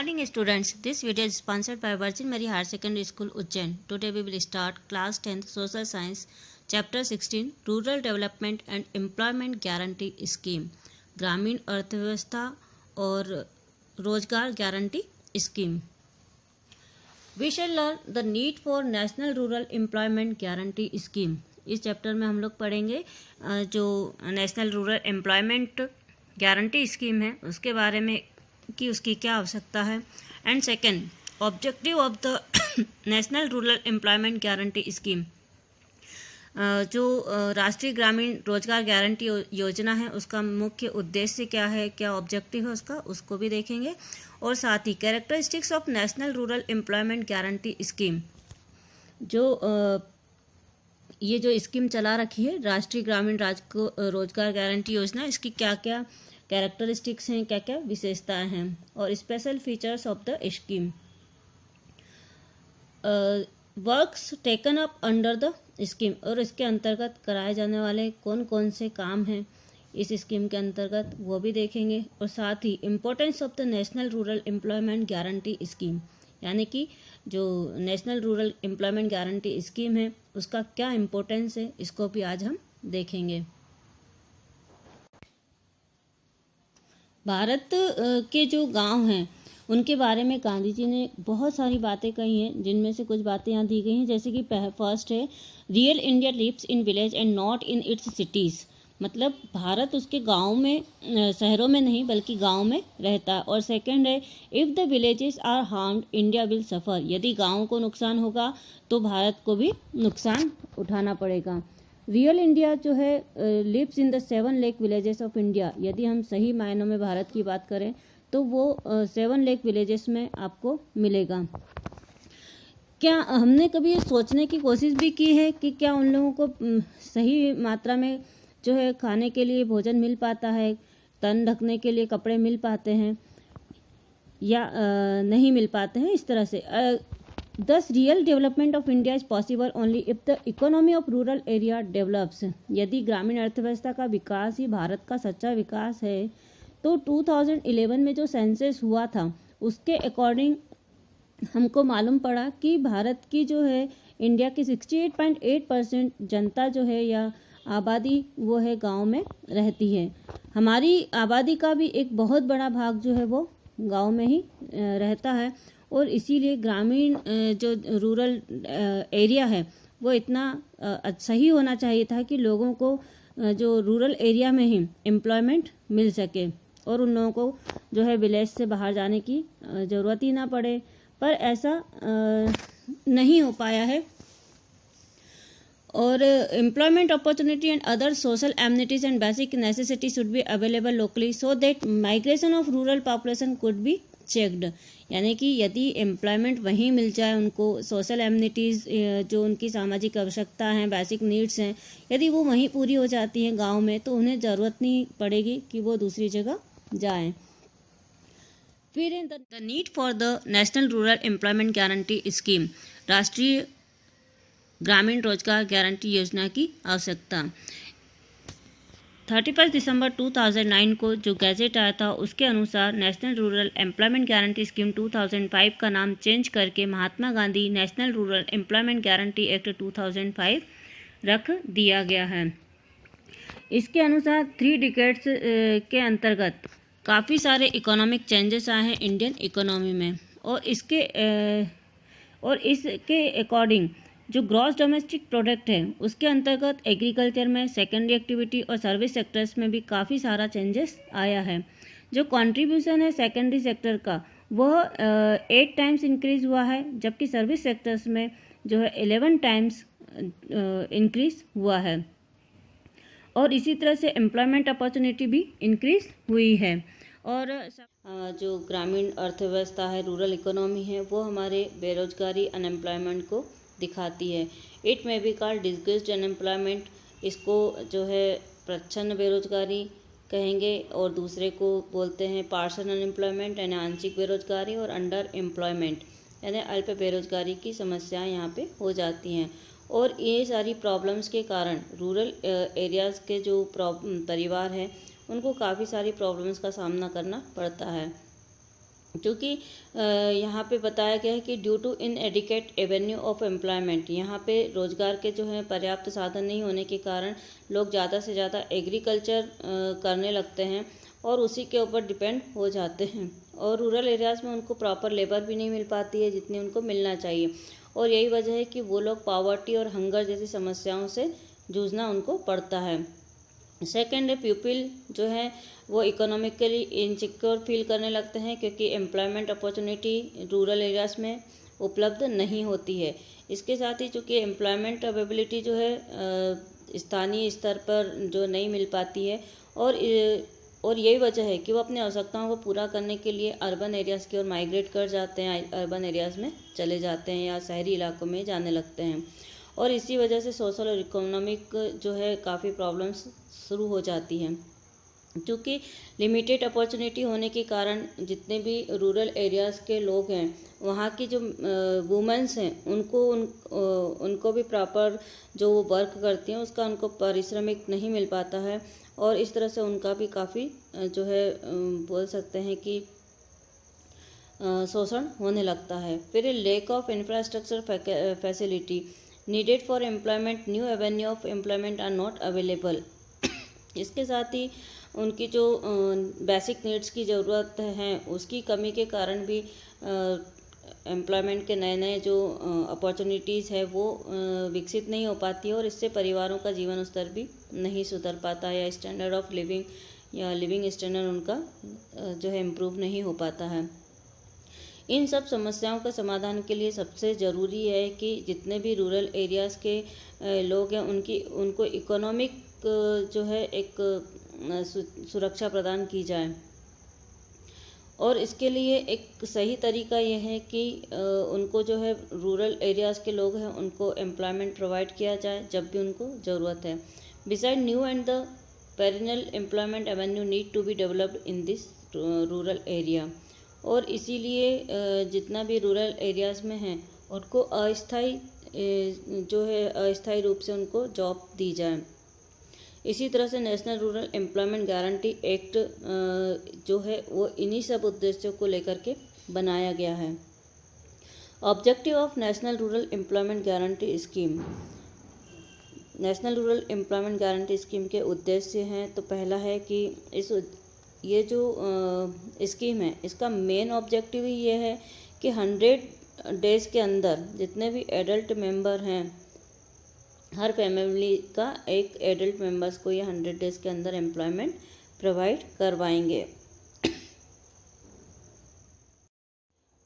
morning students, this video is sponsored by Virgin Mary Higher Secondary School Ujjain. Today we will start class 10th social science chapter 16 rural development and employment guarantee scheme, ग्रामीण अर्थव्यवस्था और रोजगार guarantee scheme. We shall learn the need for national rural employment guarantee scheme. इस chapter में हम लोग पढ़ेंगे जो national rural employment guarantee scheme है उसके बारे में कि उसकी क्या आवश्यकता है. And second, objective of the national rural employment guarantee scheme, जो राष्ट्रीय ग्रामीण रोजगार गारंटी योजना है उसका मुख्य उद्देश्य क्या है, क्या ऑब्जेक्टिव है उसका, उसको भी देखेंगे. और साथ ही characteristics of national rural employment guarantee scheme, जो ये जो स्कीम चला रखी है राष्ट्रीय ग्रामीण रोजगार गारंटी योजना, इसकी क्या क्या कैरेक्टरिस्टिक्स हैं, क्या क्या विशेषताएं हैं और special features of the scheme. Works taken up under the scheme, और इसके अंतर्गत कराए जाने वाले कौन कौन से काम हैं इस स्कीम के अंतर्गत वो भी देखेंगे. और साथ ही importance of the national rural employment guarantee scheme, यानी कि जो national rural employment guarantee scheme है उसका क्या इम्पोर्टेंस है, इसको भी आज हम देखेंगे. भारत के जो गांव हैं उनके बारे में गांधी जी ने बहुत सारी बातें कही हैं, जिनमें से कुछ बातें यहाँ दी गई हैं. जैसे कि फर्स्ट है, real India lives in village and not in its cities, मतलब भारत उसके गांव में, शहरों में नहीं बल्कि गांव में रहता है. और सेकंड है, if the villages are harmed India will suffer, यदि गाँव को नुकसान होगा तो भारत को भी नुकसान उठाना पड़ेगा. रियल इंडिया जो है lives in the 7 lakh villages of India, यदि हम सही मायनों में भारत की बात करें तो वो 7 लाख विलेजेस में आपको मिलेगा. क्या हमने कभी सोचने की कोशिश भी की है कि क्या उन लोगों को सही मात्रा में जो है खाने के लिए भोजन मिल पाता है, तन ढकने के लिए कपड़े मिल पाते हैं या नहीं मिल पाते हैं. इस तरह से Thus, real development of India is possible only if the economy of rural area develops. यदि ग्रामीण अर्थव्यवस्था का विकास ही भारत का सच्चा विकास है तो 2011 में जो सेंसस हुआ था उसके अकॉर्डिंग हमको मालूम पड़ा कि भारत की जो है इंडिया की 68.8% जनता जो है या आबादी वो है गांव में रहती है. हमारी आबादी का भी एक बहुत बड़ा भाग जो है वो गांव में ही रहता है और इसीलिए ग्रामीण जो रूरल एरिया है वो इतना सही होना चाहिए था कि लोगों को जो रूरल एरिया में ही एम्प्लॉयमेंट मिल सके और उन लोगों को जो है विलेज से बाहर जाने की ज़रूरत ही ना पड़े. पर ऐसा नहीं हो पाया है. और employment opportunity and other social amenities and basic necessity should be available locally so that migration of rural population could be checked, यानी कि यदि एम्प्लॉयमेंट वहीं मिल जाए उनको, सोशल एमिनिटीज़ जो उनकी सामाजिक आवश्यकता हैं, बेसिक नीड्स हैं, यदि वो वहीं पूरी हो जाती हैं गांव में तो उन्हें ज़रूरत नहीं पड़ेगी कि वो दूसरी जगह जाएं. फिर the need for the national rural employment guarantee scheme, राष्ट्रीय ग्रामीण रोजगार गारंटी योजना की आवश्यकता. 31 दिसंबर 2009 को जो गैजेट आया था उसके अनुसार national rural employment guarantee scheme 2005 का नाम चेंज करके Mahatma Gandhi national rural employment guarantee act 2005 रख दिया गया है. इसके अनुसार 3 डिकेड्स के अंतर्गत काफ़ी सारे इकोनॉमिक चेंजेस आए हैं इंडियन इकोनॉमी में और इसके अकॉर्डिंग जो ग्रॉस डोमेस्टिक प्रोडक्ट है उसके अंतर्गत एग्रीकल्चर में, सेकेंडरी एक्टिविटी और सर्विस सेक्टर्स में भी काफ़ी सारा चेंजेस आया है. जो कंट्रीब्यूशन है सेकेंडरी सेक्टर का वह 8 टाइम्स इंक्रीज़ हुआ है, जबकि सर्विस सेक्टर्स में जो है 11 टाइम्स इंक्रीज़ हुआ है. और इसी तरह से एम्प्लॉयमेंट अपॉर्चुनिटी भी इंक्रीज़ हुई है. और जो ग्रामीण अर्थव्यवस्था है, रूरल इकोनॉमी है, वो हमारे बेरोजगारी, अनएम्प्लॉयमेंट को दिखाती है. इट में बी कॉल्ड डिस्गस्ड अनएम्प्लॉयमेंट, इसको जो है प्रच्छन्न बेरोजगारी कहेंगे और दूसरे को बोलते हैं पार्शियल अनएम्प्लॉयमेंट यानी आंशिक बेरोजगारी और अंडर एम्प्लॉयमेंट यानी अल्प बेरोजगारी की समस्याएं यहाँ पे हो जाती हैं. और ये सारी प्रॉब्लम्स के कारण रूरल एरियाज़ के जो परिवार हैं उनको काफ़ी सारी प्रॉब्लम्स का सामना करना पड़ता है. क्योंकि यहाँ पे बताया गया है कि due to inadequate avenue of employment, यहाँ पे रोजगार के जो है पर्याप्त साधन नहीं होने के कारण लोग ज़्यादा से ज़्यादा एग्रीकल्चर करने लगते हैं और उसी के ऊपर डिपेंड हो जाते हैं, और रूरल एरियाज़ में उनको प्रॉपर लेबर भी नहीं मिल पाती है जितनी उनको मिलना चाहिए, और यही वजह है कि वो लोग पॉवर्टी और हंगर जैसी समस्याओं से जूझना उनको पड़ता है। सेकेंड है पीपल जो है वो इकोनॉमिकली इनसिक्योर फील करने लगते हैं क्योंकि एम्प्लॉयमेंट अपॉर्चुनिटी रूरल एरियाज़ में उपलब्ध नहीं होती है। इसके साथ ही चूँकि एम्प्लॉयमेंट अवेलेबिलिटी जो है स्थानीय स्तर पर जो नहीं मिल पाती है, और यही वजह है कि वो अपनी आवश्यकताओं को पूरा करने के लिए अर्बन एरियाज़ की ओर माइग्रेट कर जाते हैं, अर्बन एरियाज़ में चले जाते हैं या शहरी इलाकों में जाने लगते हैं, और इसी वजह से सोशल और इकोनॉमिक जो है काफ़ी प्रॉब्लम्स शुरू हो जाती हैं। क्योंकि लिमिटेड अपॉर्चुनिटी होने के कारण जितने भी रूरल एरियाज़ के लोग हैं वहाँ की जो वुमेंस हैं उनको भी प्रॉपर जो वो वर्क करती हैं उसका उनको पारिश्रमिक नहीं मिल पाता है, और इस तरह से उनका भी काफ़ी जो है बोल सकते हैं कि शोषण होने लगता है। फिर lack of infrastructure facility needed for employment, new avenue of employment are not available. इसके साथ ही उनकी जो बेसिक नीड्स की ज़रूरत है उसकी कमी के कारण भी एम्प्लॉयमेंट के नए नए जो अपॉर्चुनिटीज़ है वो विकसित नहीं हो पाती है, और इससे परिवारों का जीवन स्तर भी नहीं सुधर पाता है, या स्टैंडर्ड ऑफ लिविंग या लिविंग स्टैंडर्ड उनका जो है इम्प्रूव नहीं हो पाता है। इन सब समस्याओं का समाधान के लिए सबसे ज़रूरी है कि जितने भी रूरल एरियाज़ के लोग हैं उनको इकोनॉमिक जो है एक सुरक्षा प्रदान की जाए, और इसके लिए एक सही तरीका यह है कि उनको जो है रूरल एरियाज़ के लोग हैं उनको एम्प्लॉयमेंट प्रोवाइड किया जाए जब भी उनको ज़रूरत है। Beside new and the perennial employment avenue need to be developed in this rural area, और इसीलिए जितना भी रूरल एरियाज़ में हैं उनको अस्थाई जो है अस्थाई रूप से उनको जॉब दी जाए। इसी तरह से national rural employment guarantee act जो है वो इन्हीं सब उद्देश्यों को लेकर के बनाया गया है। Objective of national rural employment guarantee scheme, national rural employment guarantee scheme के उद्देश्य हैं तो पहला है कि ये जो स्कीम है इसका मेन ऑब्जेक्टिव ही ये है कि 100 डेज़ के अंदर जितने भी एडल्ट मेंबर हैं, हर फैमिली का एक एडल्ट मेंबर्स को ये 100 डेज़ के अंदर एम्प्लॉयमेंट प्रोवाइड करवाएंगे।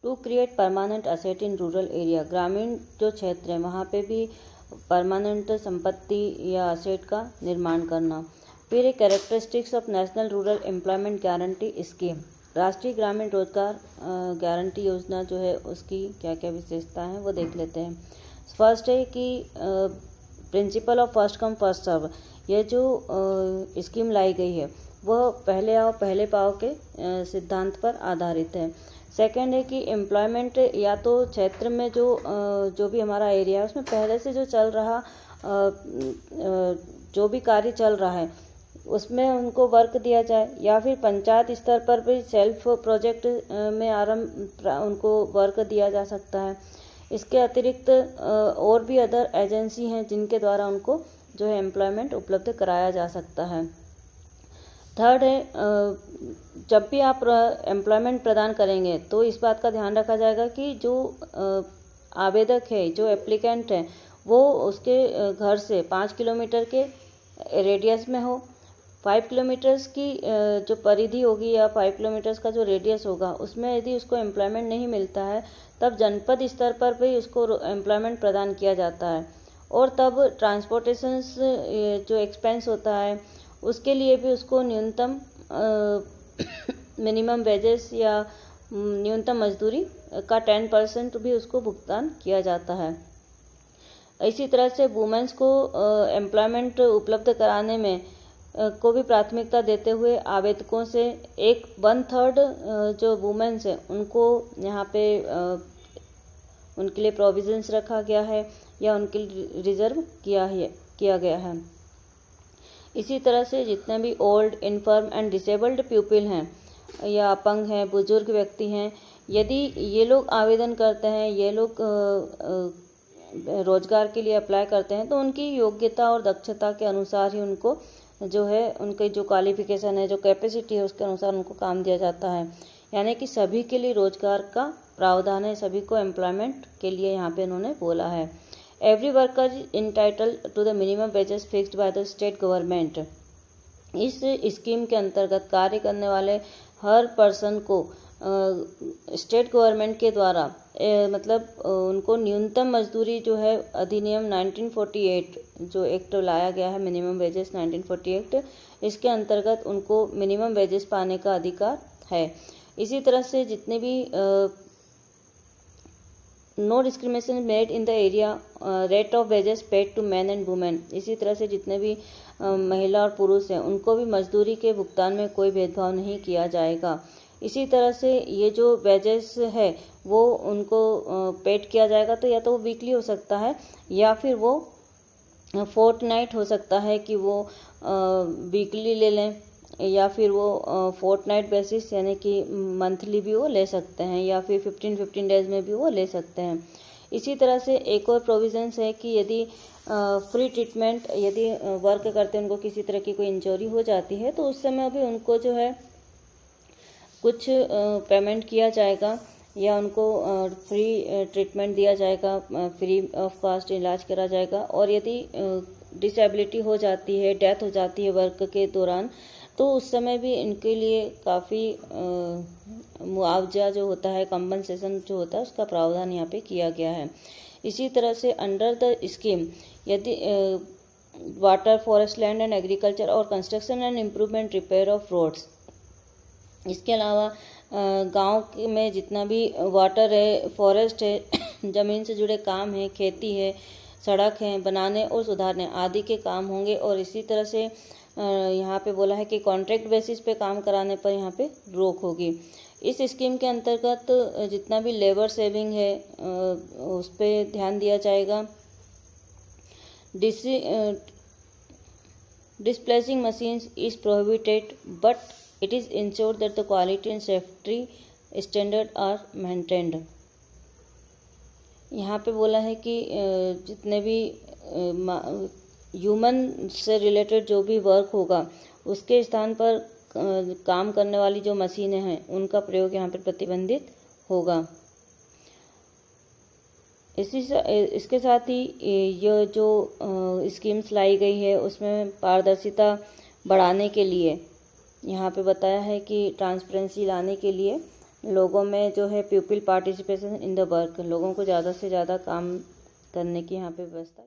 To create permanent asset in rural area, ग्रामीण जो क्षेत्र है वहाँ पे भी परमानेंट संपत्ति या असेट का निर्माण करना। फिर एक characteristics of national rural employment guarantee scheme, राष्ट्रीय ग्रामीण रोजगार गारंटी योजना जो है उसकी क्या क्या विशेषता हैं वो देख लेते हैं। फर्स्ट है कि principle of first come first serve, यह जो स्कीम लाई गई है वह पहले आओ पहले पाओ के सिद्धांत पर आधारित है। सेकंड है कि एम्प्लॉयमेंट या तो क्षेत्र में जो भी हमारा एरिया है उसमें पहले से जो चल रहा जो भी कार्य चल रहा है उसमें उनको वर्क दिया जाए, या फिर पंचायत स्तर पर भी सेल्फ प्रोजेक्ट में उनको वर्क दिया जा सकता है। इसके अतिरिक्त और भी अदर एजेंसी हैं जिनके द्वारा उनको जो है एम्प्लॉयमेंट उपलब्ध कराया जा सकता है। थर्ड है जब भी आप एम्प्लॉयमेंट प्रदान करेंगे तो इस बात का ध्यान रखा जाएगा कि जो आवेदक है जो एप्लीकेंट है वो उसके घर से 5 किलोमीटर के रेडियस में हो। 5 किलोमीटर्स की जो परिधि होगी या 5 किलोमीटर्स का जो रेडियस होगा उसमें यदि उसको एम्प्लॉयमेंट नहीं मिलता है तब जनपद स्तर पर भी उसको एम्प्लॉयमेंट प्रदान किया जाता है, और तब ट्रांसपोर्टेशन जो एक्सपेंस होता है उसके लिए भी उसको न्यूनतम मिनिमम वेजेस या न्यूनतम मजदूरी का 10% भी उसको भुगतान किया जाता है। इसी तरह से वुमेन्स को एम्प्लॉयमेंट उपलब्ध कराने में को भी प्राथमिकता देते हुए आवेदकों से 1/3 जो वुमेन्स हैं उनको यहाँ पे उनके लिए प्रोविजंस रखा गया है या उनके लिए रिजर्व किया गया है। इसी तरह से जितने भी old, inform and disabled people हैं या अपंग हैं, बुजुर्ग व्यक्ति हैं, यदि ये लोग आवेदन करते हैं, ये लोग रोजगार के लिए अप्लाई करते हैं, तो उनकी योग्यता और दक्षता के अनुसार ही उनको जो है, उनके जो क्वालिफिकेशन है, जो कैपेसिटी है, उसके अनुसार उनको काम दिया जाता है। यानी कि सभी के लिए रोजगार का प्रावधान है, सभी को एम्प्लॉयमेंट के लिए यहाँ पे उन्होंने बोला है। Every worker is entitled to the minimum wages fixed by the state government. इस स्कीम के अंतर्गत कार्य करने वाले हर पर्सन को स्टेट गवर्नमेंट के द्वारा मतलब उनको न्यूनतम मजदूरी जो है, अधिनियम 1948 जो एक्ट लाया गया है, मिनिमम वेजेस 1948, इसके अंतर्गत उनको मिनिमम वेजेस पाने का अधिकार है। इसी तरह से जितने भी no discrimination made in the area rate of wages paid to man and women. इसी तरह से जितने भी महिला और पुरुष हैं, उनको भी मजदूरी के भुगतान में कोई भेदभाव नहीं किया जाएगा। इसी तरह से ये जो वेजेस है वो उनको पेड किया जाएगा, तो या तो वो वीकली हो सकता है या फिर वो फोर्टनाइट हो सकता है कि वो वीकली ले लें, या फिर वो फोर्टनाइट बेसिस यानी कि मंथली भी वो ले सकते हैं, या फिर 15 डेज में भी वो ले सकते हैं। इसी तरह से एक और प्रोविजंस है कि यदि फ्री ट्रीटमेंट, यदि वर्क करते उनको किसी तरह की कोई इंजरी हो जाती है, तो उस समय भी उनको जो है कुछ पेमेंट किया जाएगा, या उनको फ्री ट्रीटमेंट दिया जाएगा, फ्री ऑफ कॉस्ट इलाज करा जाएगा। और यदि डिसेबिलिटी हो जाती है, डेथ हो जाती है वर्क के दौरान, तो उस समय भी इनके लिए काफ़ी मुआवजा जो होता है, कंपनसेशन जो होता है, उसका प्रावधान यहाँ पे किया गया है। इसी तरह से अंडर द स्कीम यदि water, forest, land and agriculture और construction and improvement, repair of roads, इसके अलावा गांव में जितना भी वाटर है, फॉरेस्ट है, ज़मीन से जुड़े काम है, खेती है, सड़क है बनाने और सुधारने आदि के काम होंगे। और इसी तरह से यहाँ पे बोला है कि कॉन्ट्रैक्ट बेसिस पे काम कराने पर यहाँ पे रोक होगी। इस स्कीम के अंतर्गत जितना भी लेबर सेविंग है उस पर ध्यान दिया जाएगा। Displacing machines is prohibited but it is ensured that the quality and safety standard are maintained. यहाँ पे बोला है कि जितने भी ह्यूमन से रिलेटेड जो भी वर्क होगा, उसके स्थान पर काम करने वाली जो मशीनें हैं, उनका प्रयोग यहाँ पर प्रतिबंधित होगा। इसके साथ ही ये जो स्कीम्स लाई गई है, उसमें पारदर्शिता बढ़ाने के लिए यहाँ पे बताया है कि ट्रांसपेरेंसी लाने के लिए लोगों में जो है people participation in the work, लोगों को ज़्यादा से ज़्यादा काम करने की यहाँ पे व्यवस्था